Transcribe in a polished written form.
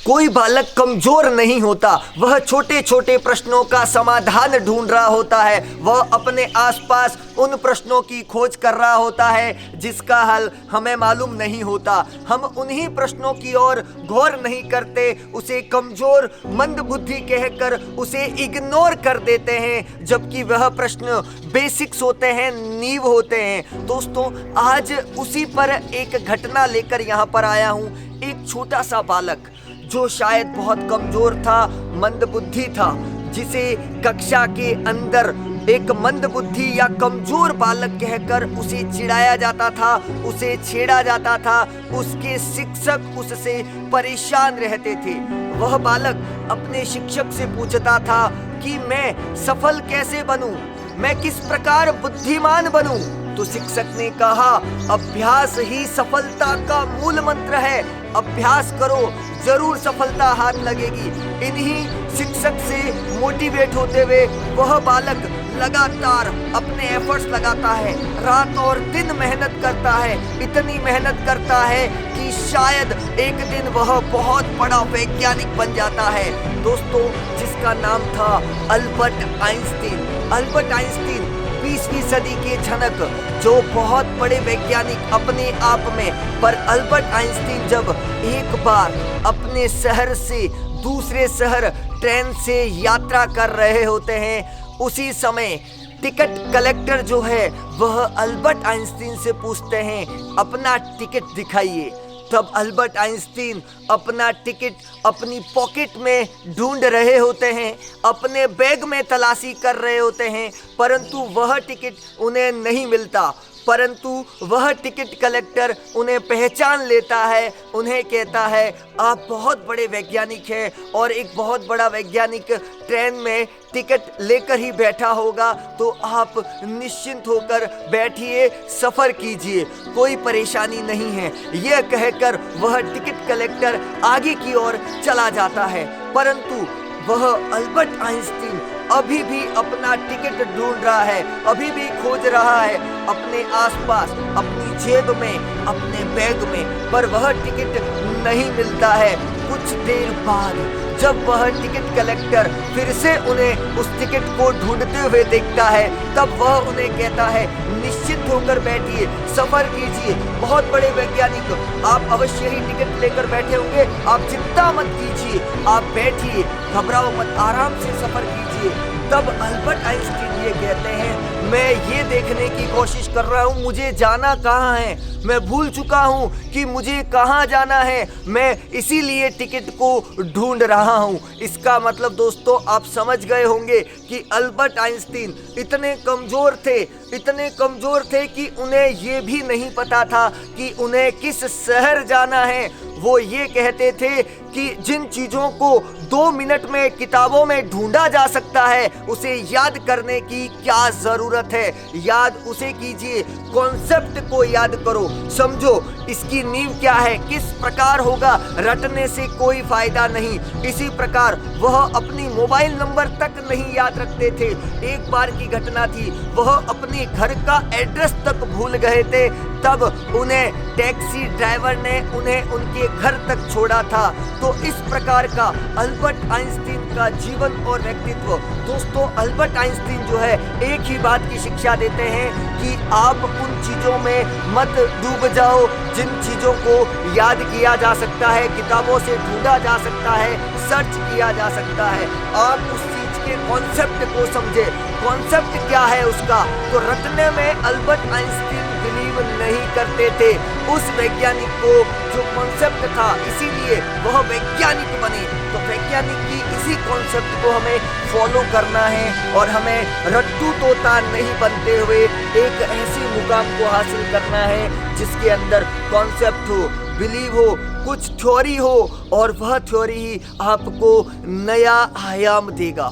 कोई बालक कमजोर नहीं होता, वह छोटे छोटे प्रश्नों का समाधान ढूंढ रहा होता है। वह अपने आसपास उन प्रश्नों की खोज कर रहा होता है जिसका हल हमें मालूम नहीं होता। हम उन्हीं प्रश्नों की ओर गौर नहीं करते, उसे कमजोर मंद बुद्धि कहकर उसे इग्नोर कर देते हैं, जबकि वह प्रश्न बेसिक्स होते हैं, नींव होते हैं। दोस्तों, आज उसी पर एक घटना लेकर यहाँ पर आया हूँ। एक छोटा सा बालक जो शायद बहुत कमजोर था, मंदबुद्धि था, जिसे कक्षा के अंदर एक मंदबुद्धि या कमजोर बालक कहकर उसे चिढ़ाया जाता था, उसे छेड़ा जाता था। उसके शिक्षक उससे परेशान रहते थे। वह बालक अपने शिक्षक से पूछता था कि मैं सफल कैसे बनूं, मैं किस प्रकार बुद्धिमान बनूं। तो शिक्षक ने कहा, अभ्यास ही सफलता का मूल मंत्र है, अभ्यास करो, जरूर सफलता हाथ लगेगी। इन्हीं शिक्षक से मोटिवेट होते हुए वह बालक लगातार अपने एफर्ट्स लगाता है, रात और दिन मेहनत करता है, इतनी मेहनत करता है कि शायद एक दिन वह बहुत बड़ा वैज्ञानिक बन जाता है। दोस्तों, जिसका नाम था अल्बर्ट आइंस्टीन। अल्बर्ट आइंस्टीन 20वीं सदी के जनक, जो बहुत बड़े वैज्ञानिक अपने आप में। पर अल्बर्ट आइंस्टीन जब एक बार अपने शहर से दूसरे शहर ट्रेन से यात्रा कर रहे होते हैं, उसी समय टिकट कलेक्टर जो है वह अल्बर्ट आइंस्टीन से पूछते हैं, अपना टिकट दिखाइए। तब अल्बर्ट आइंस्टीन अपना टिकट अपनी पॉकेट में ढूंढ रहे होते हैं, अपने बैग में तलाशी कर रहे होते हैं, परंतु वह टिकट उन्हें नहीं मिलता। परंतु वह टिकट कलेक्टर उन्हें पहचान लेता है, उन्हें कहता है, आप बहुत बड़े वैज्ञानिक हैं और एक बहुत बड़ा वैज्ञानिक ट्रेन में टिकट लेकर ही बैठा होगा, तो आप निश्चिंत होकर बैठिए, सफ़र कीजिए, कोई परेशानी नहीं है। यह कहकर वह टिकट कलेक्टर आगे की ओर चला जाता है। परंतु वह अल्बर्ट आइंस्टीन अभी भी अपना टिकट ढूंढ रहा है, अभी भी खोज रहा है अपने आसपास, अपनी जेब में, अपने बैग में, पर वह टिकट नहीं मिलता है। कुछ देर बाद जब वह टिकट कलेक्टर फिर से उन्हें उस टिकट को ढूंढते हुए देखता है, तब वह उन्हें कहता है, निश्चित होकर बैठिए, सफर कीजिए, बहुत बड़े वैज्ञानिक आप अवश्य ही टिकट लेकर बैठे होंगे, आप चिंता मत कीजिए, आप बैठिए, घबराओ मत, आराम से सफर कीजिए। तब अल्बर्ट आइंस्टीन ये कहते हैं, मैं ये देखने की कोशिश कर रहा हूँ मुझे जाना कहाँ है, मैं भूल चुका हूँ कि मुझे कहाँ जाना है, मैं इसीलिए टिकट को ढूंढ रहा हूँ। इसका मतलब दोस्तों आप समझ गए होंगे कि अल्बर्ट आइंस्टीन इतने कमज़ोर थे कि उन्हें ये भी नहीं पता था कि उन्हें किस शहर जाना है। वो ये कहते थे कि जिन चीज़ों को 2 मिनट में किताबों में ढूंढा जा सकता है, उसे याद करने की क्या ज़रूरत है। याद उसे कीजिए, कॉन्सेप्ट को याद करो, समझो इसकी नींव क्या है, किस प्रकार होगा, रटने से कोई फायदा नहीं। इसी प्रकार वह अपनी मोबाइल नंबर तक नहीं याद रखते थे। एक बार की घटना थी, वह अपने घर का एड्रेस तक भूल गए थे, तब उन्हें टैक्सी ड्राइवर ने उन्हें उनके घर तक छोड़ा था। तो इस प्रकार का अल्बर्ट आइंस्टीन का जीवन और व्यक्तित्व। दोस्तों, अल्बर्ट आइंस्टीन जो है एक ही बात की शिक्षा देते हैं कि आप उन चीज़ों में मत डूब जाओ जिन चीज़ों को याद किया जा सकता है, किताबों से ढूंढा जा सकता है, सर्च किया जा सकता है। आप उस चीज़ के कॉन्सेप्ट को समझे, कॉन्सेप्ट क्या है उसका। तो रटने में अल्बर्ट आइंस्टीन बिलीव नहीं करते थे उस वैज्ञानिक को जो कॉन्सेप्ट था, इसीलिए वह वैज्ञानिक बने। तो वैज्ञानिक की इसी कॉन्सेप्ट को हमें फॉलो करना है और हमें रट्टू तोता नहीं बनते हुए एक ऐसे मुकाम को हासिल करना है जिसके अंदर कॉन्सेप्ट हो, बिलीव हो, कुछ थ्योरी हो, और वह थ्योरी ही आपको नया आयाम देगा।